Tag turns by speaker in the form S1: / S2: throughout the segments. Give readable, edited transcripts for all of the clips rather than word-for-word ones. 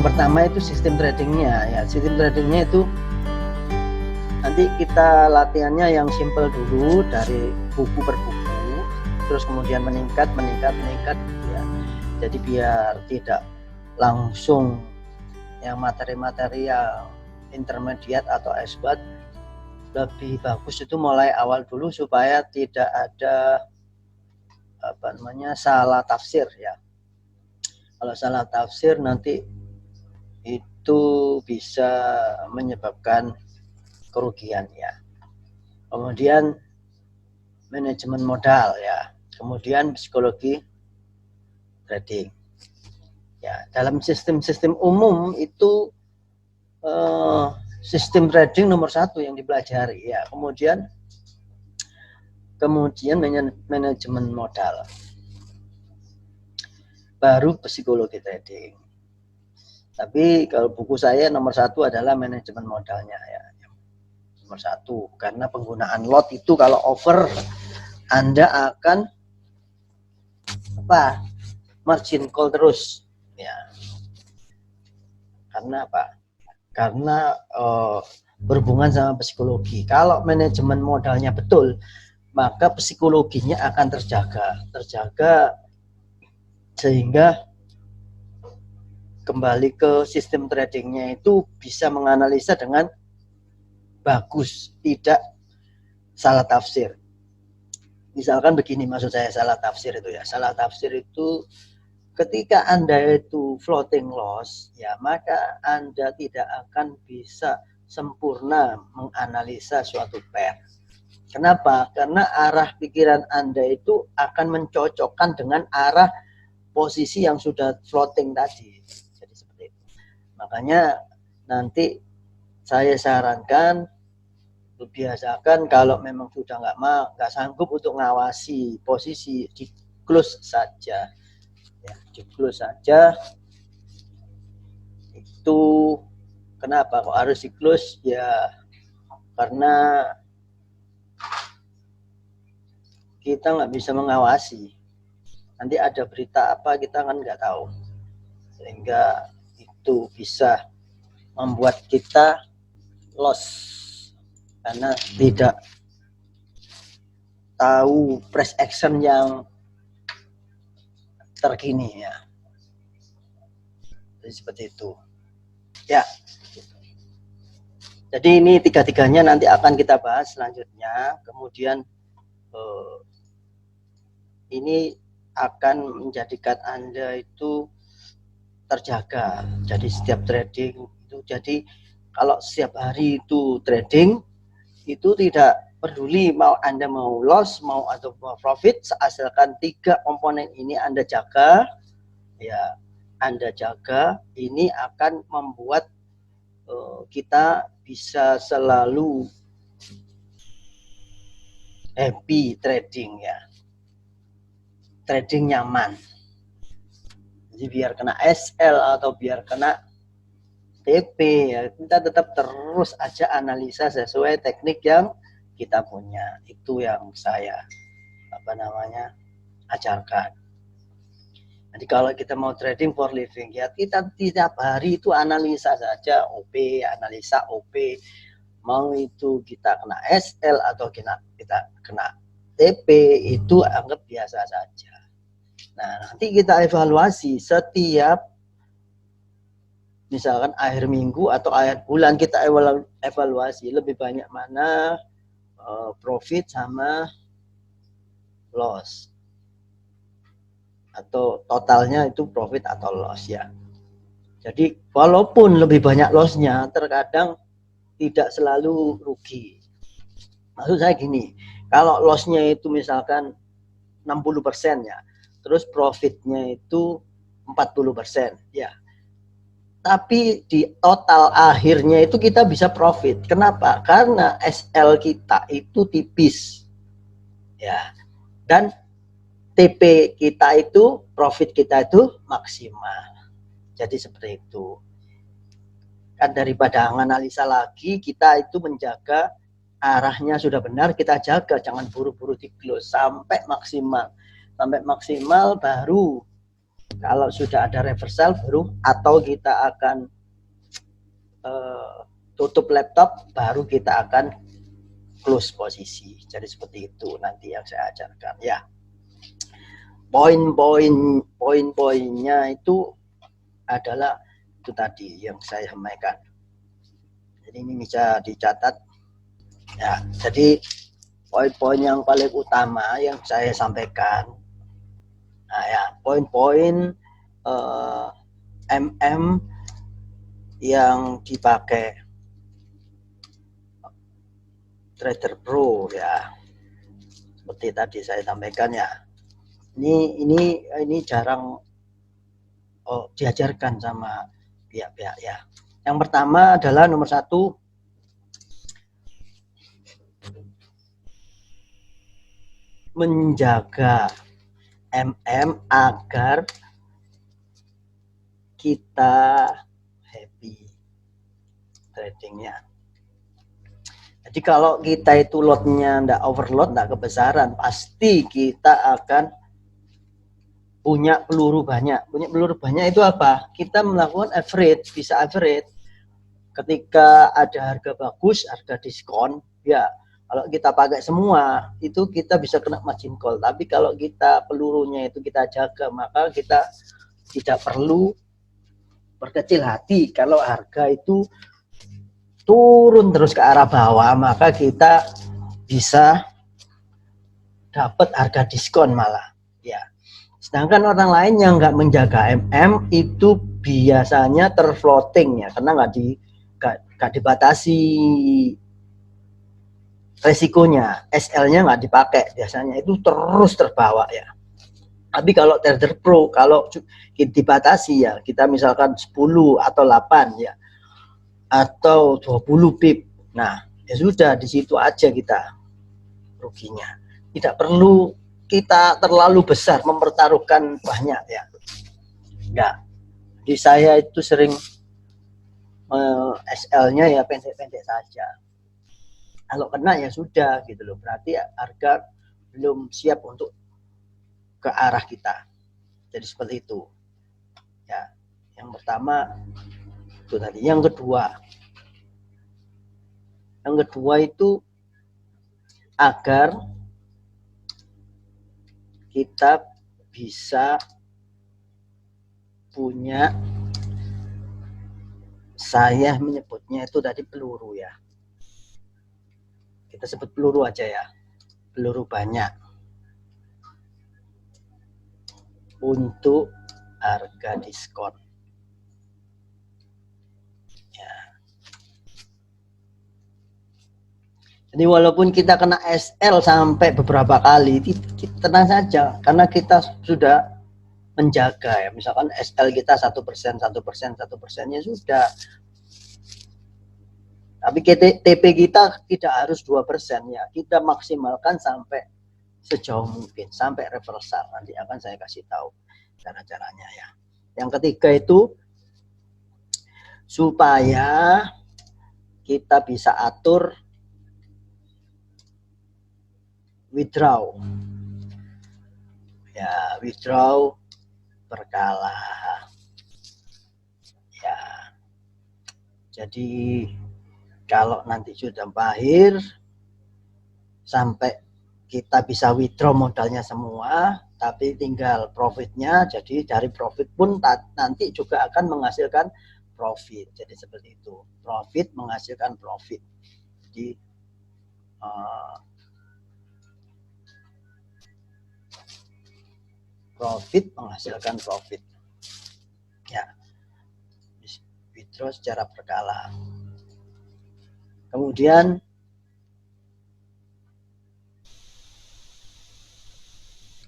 S1: pertama itu sistem tradingnya ya. Sistem tradingnya itu nanti kita latihannya yang simple dulu dari buku per buku, terus kemudian meningkat ya. Jadi biar tidak langsung yang materi-materi yang intermediate atau expert, lebih bagus itu mulai awal dulu supaya tidak ada salah tafsir ya. Kalau salah tafsir nanti itu bisa menyebabkan kerugian ya. Kemudian manajemen modal ya, kemudian psikologi trading ya. Dalam sistem-sistem umum itu sistem trading nomor 1 yang dipelajari ya. Kemudian manajemen modal, baru psikologi trading. Tapi kalau buku saya nomor 1 adalah manajemen modalnya ya, nomor 1, karena penggunaan lot itu kalau over Anda akan margin call terus ya. Karena apa? Karena berhubungan sama psikologi. Kalau manajemen modalnya betul, maka psikologinya akan terjaga sehingga kembali ke sistem tradingnya itu bisa menganalisa dengan bagus, tidak salah tafsir. Misalkan begini, maksud saya salah tafsir itu ya. Salah tafsir itu ketika Anda itu floating loss ya, maka Anda tidak akan bisa sempurna menganalisa suatu pair. Kenapa? Karena arah pikiran Anda itu akan mencocokkan dengan arah posisi yang sudah floating tadi. Jadi seperti itu. Makanya nanti saya sarankan biasakan kalau memang sudah nggak sanggup untuk ngawasi posisi, di close saja ya, di close saja. Itu kenapa kok harus di close ya, karena kita nggak bisa mengawasi, nanti ada berita apa kita kan nggak tahu, sehingga itu bisa membuat kita loss karena tidak tahu price action yang terkini ya. Jadi seperti itu ya. Jadi ini tiga-tiganya nanti akan kita bahas selanjutnya. Kemudian ini akan menjadikan Anda itu terjaga. Jadi setiap trading itu, jadi kalau setiap hari itu trading itu tidak peduli mau Anda mau loss mau atau mau profit, asalkan 3 komponen ini Anda jaga ya, Anda jaga, ini akan membuat kita bisa selalu happy trading ya, trading nyaman. Jadi biar kena SL atau biar kena TP ya, kita tetap terus aja analisa sesuai teknik yang kita punya. Itu yang saya ajarkan. Jadi kalau kita mau trading for living ya, kita tiap hari itu analisa saja OP, analisa OP. Mau itu kita kena SL atau kita kena TP, itu anggap biasa saja. Nah, nanti kita evaluasi setiap misalkan akhir minggu atau akhir bulan, kita evaluasi lebih banyak mana profit sama loss, atau totalnya itu profit atau loss ya. Jadi walaupun lebih banyak lossnya, terkadang tidak selalu rugi. Maksud saya gini, kalau lossnya itu misalkan 60% ya, terus profitnya itu 40% ya, tapi di total akhirnya itu kita bisa profit. Kenapa? Karena SL kita itu tipis ya, dan TP kita itu, profit kita itu maksimal. Jadi seperti itu kan, daripada menganalisa lagi, kita itu menjaga arahnya sudah benar, kita jaga, jangan buru-buru di close sampai maksimal baru Kalau sudah ada reversal baru, atau kita akan tutup laptop, baru kita akan close posisi. Jadi seperti itu nanti yang saya ajarkan ya. Poin-poinnya itu adalah itu tadi yang saya sampaikan. Jadi ini bisa dicatat ya. Jadi poin-poin yang paling utama yang saya sampaikan, nah ya, poin-poin MM yang dipakai Trader Pro ya, seperti tadi saya sampaikan ya. Ini jarang diajarkan sama pihak-pihak ya. Yang pertama adalah nomor 1, menjaga MM agar kita happy tradingnya. Jadi kalau kita itu lotnya enggak overload, enggak kebesaran, pasti kita akan punya peluru banyak. Punya peluru banyak itu apa? Kita melakukan average, bisa average. Ketika ada harga bagus, harga diskon, ya kalau kita pakai semua, itu kita bisa kena margin call. Tapi kalau kita pelurunya itu kita jaga, maka kita tidak perlu berkecil hati kalau harga itu turun terus ke arah bawah, maka kita bisa dapat harga diskon malah ya. Sedangkan orang lain yang nggak menjaga MM itu biasanya terfloating ya, karena nggak dibatasi resikonya, SL-nya nggak dipakai, biasanya itu terus terbawa ya. Tapi kalau Trader Pro, kalau dibatasi ya, kita misalkan 10 atau 8 ya, atau 20 pip. Nah, ya sudah, di situ aja kita ruginya. Tidak perlu kita terlalu besar mempertaruhkan banyak ya. Enggak. Di saya itu sering SL-nya ya pendek-pendek saja. Kalau kena ya sudah gitu loh. Berarti harga belum siap untuk ke arah kita. Jadi seperti itu. Ya. Yang pertama itu tadi. Yang kedua itu agar kita bisa punya, saya menyebutnya itu tadi peluru ya. Kita sebut peluru aja ya. Peluru banyak untuk harga diskon. Ya. Jadi walaupun kita kena SL sampai beberapa kali, tenang saja, karena kita sudah menjaga ya. Misalkan SL kita 1%, 1%, 1%, ya sudah. Tapi TP kita tidak harus 2% ya. Kita maksimalkan sampai sejauh mungkin, sampai reversal. Nanti akan saya kasih tahu cara-caranya ya. Yang ketiga itu supaya kita bisa atur withdraw. Ya, withdraw berkala. Ya. Jadi kalau nanti sudah berakhir sampai kita bisa withdraw modalnya semua, tapi tinggal profitnya, jadi dari profit pun nanti juga akan menghasilkan profit. Jadi seperti itu, profit menghasilkan profit. Jadi profit menghasilkan profit ya, withdraw secara berkala. Kemudian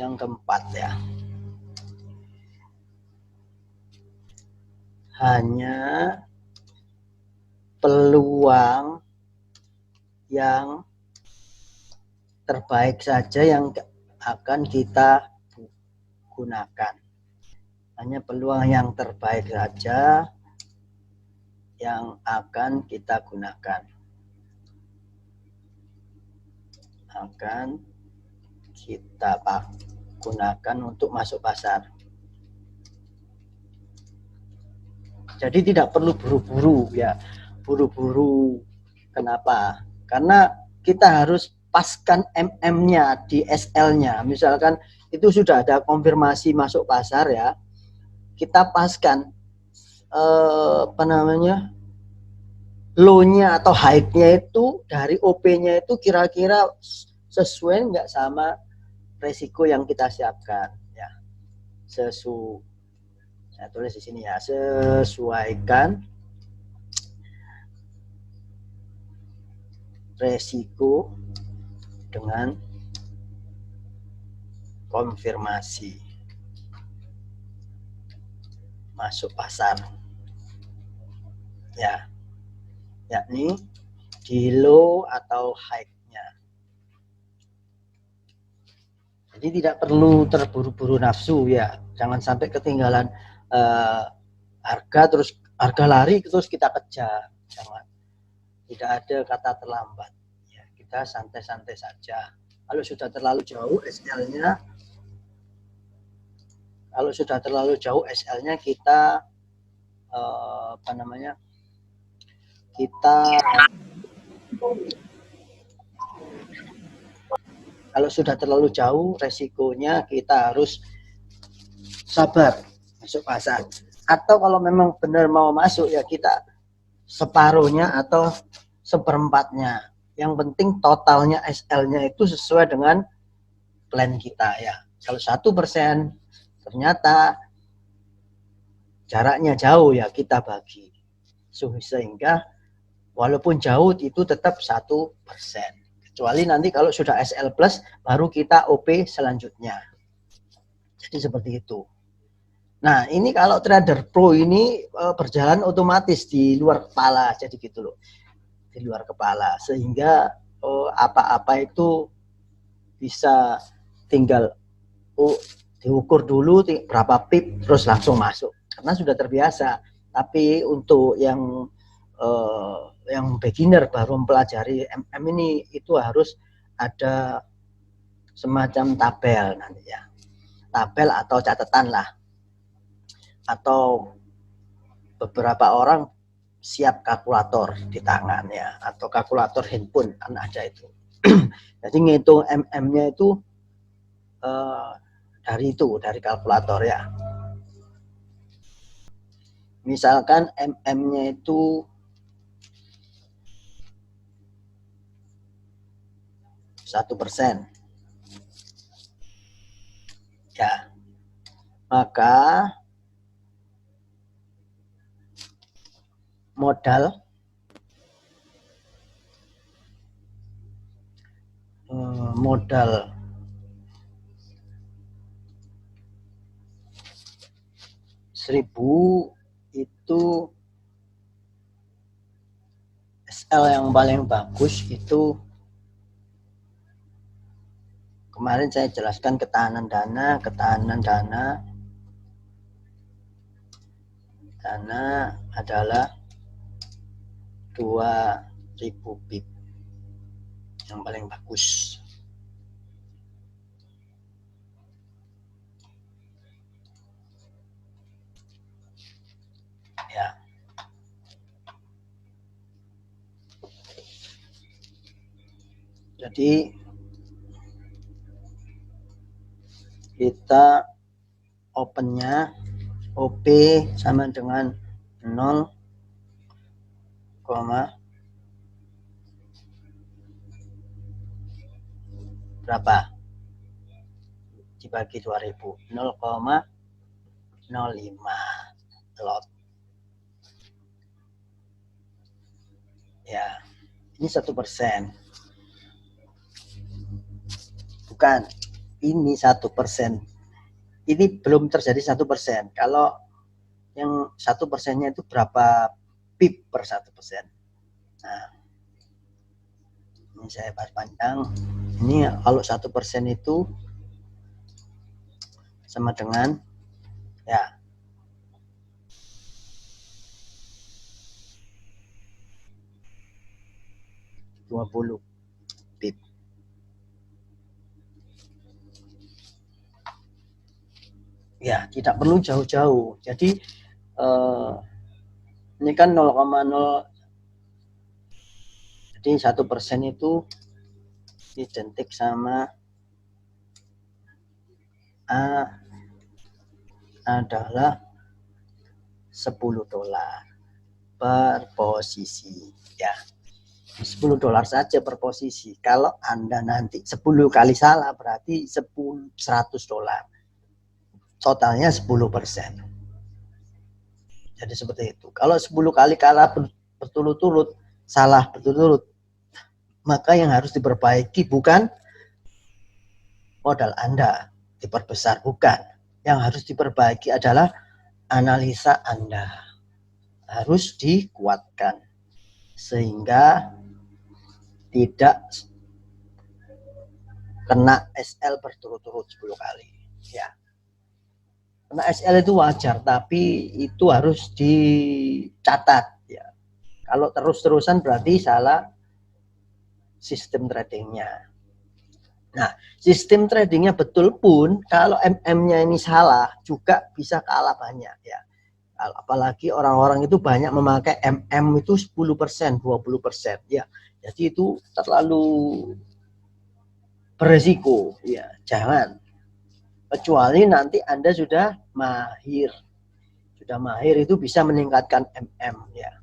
S1: yang keempat ya, hanya peluang yang terbaik saja yang akan kita gunakan. Hanya peluang yang terbaik saja yang akan kita gunakan. Akan kita gunakan untuk masuk pasar. Jadi tidak perlu buru-buru ya. Buru-buru. Kenapa? Karena kita harus paskan MM-nya di SL-nya. Misalkan itu sudah ada konfirmasi masuk pasar ya. Kita paskan apa namanya? Low-nya atau high-nya itu dari OP-nya itu kira-kira sesuai nggak sama resiko yang kita siapkan ya. Saya tulis di sini ya, sesuaikan resiko dengan konfirmasi masuk pasar ya, yakni di low atau high-nya. Jadi tidak perlu terburu-buru nafsu ya, jangan sampai ketinggalan harga terus harga lari terus kita kejar, jangan. Tidak ada kata terlambat ya, kita santai-santai saja. Kalau sudah terlalu jauh SL-nya, kita apa namanya, kita kalau sudah terlalu jauh resikonya kita harus sabar masuk pasar. Atau kalau memang benar mau masuk ya kita separuhnya atau seperempatnya. Yang penting totalnya SL-nya itu sesuai dengan plan kita ya. Kalau 1% ternyata jaraknya jauh ya kita bagi. Sehingga walaupun jauh itu tetap 1%. Kecuali nanti kalau sudah SL plus baru kita OP selanjutnya. Jadi seperti itu. Nah ini kalau trader pro ini berjalan otomatis di luar kepala, jadi gitu loh, di luar kepala, sehingga apa-apa itu bisa tinggal diukur dulu berapa pip terus langsung masuk karena sudah terbiasa. Tapi untuk yang beginner baru mempelajari MM ini itu harus ada semacam tabel nanti ya, tabel atau catatan lah, atau beberapa orang siap kalkulator di tangan ya, atau kalkulator handphone kan ada itu. Jadi ngitung MM-nya itu dari kalkulator ya. Misalkan MM-nya itu 1%. Ya. Maka modal 1.000 itu SL yang paling bagus itu kemarin saya jelaskan ketahanan dana adalah 2.000 pip yang paling bagus. Ya. Jadi kita opennya OP sama dengan 0, berapa dibagi 2000, 0,05 lot ya. Ini 1%, bukan, ini 1%, ini belum terjadi 1%. Kalau yang 1%-nya itu berapa pip per 1%. Nah, ini saya bahas panjang. Ini kalau 1% itu sama dengan ya 20 pip. Ya, tidak perlu jauh-jauh. Jadi Ini kan 0,0, jadi 1% itu identik sama A adalah $10 per posisi ya. $10 saja per posisi. Kalau Anda nanti 10 kali salah berarti $100. Totalnya 10%. Jadi seperti itu. Kalau 10 kali kalah berturut-turut, salah berturut-turut, maka yang harus diperbaiki bukan modal Anda diperbesar, bukan. Yang harus diperbaiki adalah analisa Anda. Harus dikuatkan sehingga tidak kena SL berturut-turut 10 kali ya. Kena SL itu wajar, tapi itu harus dicatat ya. Kalau terus-terusan berarti salah sistem tradingnya. Nah, sistem tradingnya betul pun kalau MM-nya ini salah juga bisa kalah banyak ya. Apalagi orang-orang itu banyak memakai MM itu 10%, 20% ya. Jadi itu terlalu beresiko ya, jangan. Kecuali nanti Anda sudah mahir. Sudah mahir itu bisa meningkatkan MM ya.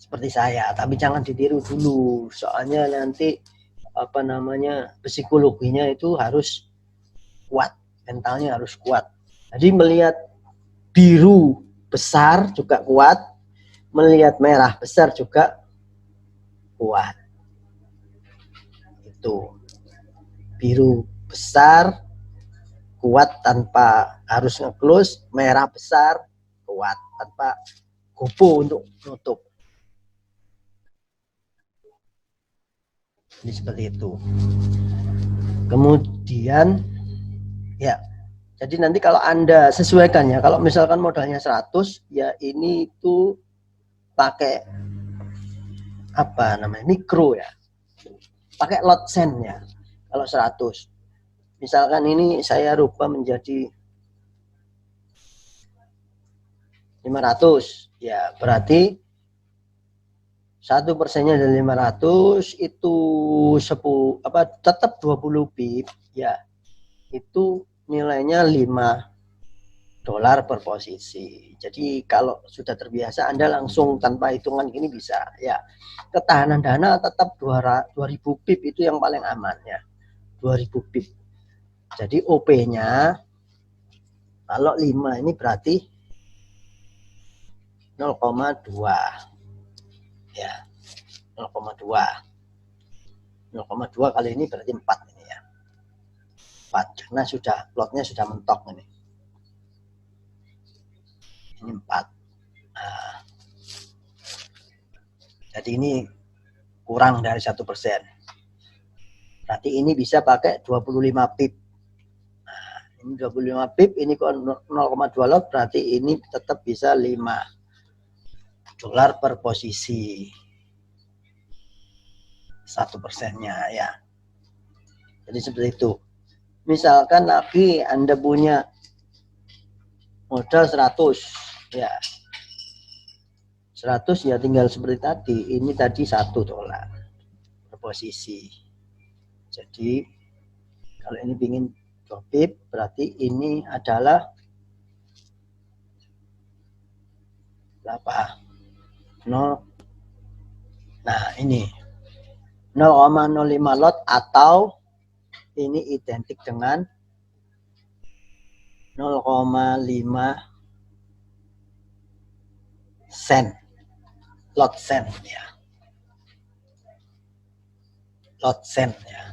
S1: Seperti saya, tapi jangan ditiru dulu. Soalnya nanti psikologinya itu harus kuat, mentalnya harus kuat. Jadi melihat biru besar juga kuat, melihat merah besar juga kuat. Itu biru besar kuat tanpa harus nge-close, merah besar kuat tanpa gopo untuk nutup. Jadi seperti itu. Kemudian ya, jadi nanti kalau Anda sesuaikan ya, kalau misalkan modalnya 100 ya, ini itu pakai mikro ya, pakai lot sen ya. Kalau 100 misalkan ini saya rubah menjadi 500 ya, berarti 1%-nya dari 500 itu tetap 20 pip ya, itu nilainya $5 per posisi. Jadi kalau sudah terbiasa Anda langsung tanpa hitungan gini bisa ya. Ketahanan dana tetap 2000 pip itu yang paling aman ya, 2000 pip. Jadi OP-nya kalau 5 ini berarti 0,2 ya, 0,2 kali ini berarti 4 ini ya, 4 karena sudah plotnya sudah mentok ini 4. Nah, jadi ini kurang dari 1%, berarti ini bisa pakai 25 pip. Nah, ini 25 pip, ini kok 0,2 lot, berarti ini tetap bisa $5 per posisi, 1%-nya ya. Jadi seperti itu. Misalkan lagi Anda punya modal 100 ya, 100 ya, tinggal seperti tadi, ini tadi $1 per posisi. Jadi kalau ini pingin profit, berarti ini adalah berapa? 0. Nah, ini 0,05 lot, atau ini identik dengan 0,5 sen, lot sen ya, lot sen ya.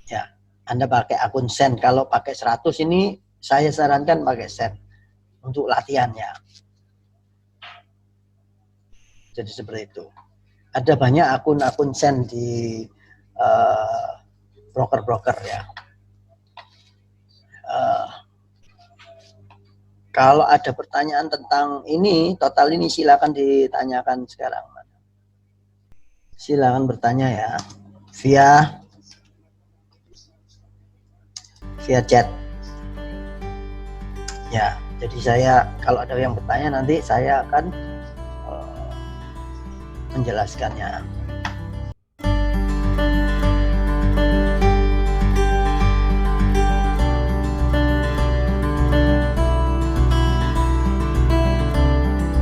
S1: Ya, Anda pakai akun sen. Kalau pakai 100 ini saya sarankan pakai sen untuk latihan ya. Jadi seperti itu. Ada banyak akun-akun sen di broker-broker ya. Kalau ada pertanyaan tentang ini, total ini, silakan ditanyakan sekarang. Silakan bertanya ya, via chat. Ya. Jadi saya kalau ada yang bertanya nanti saya akan menjelaskannya.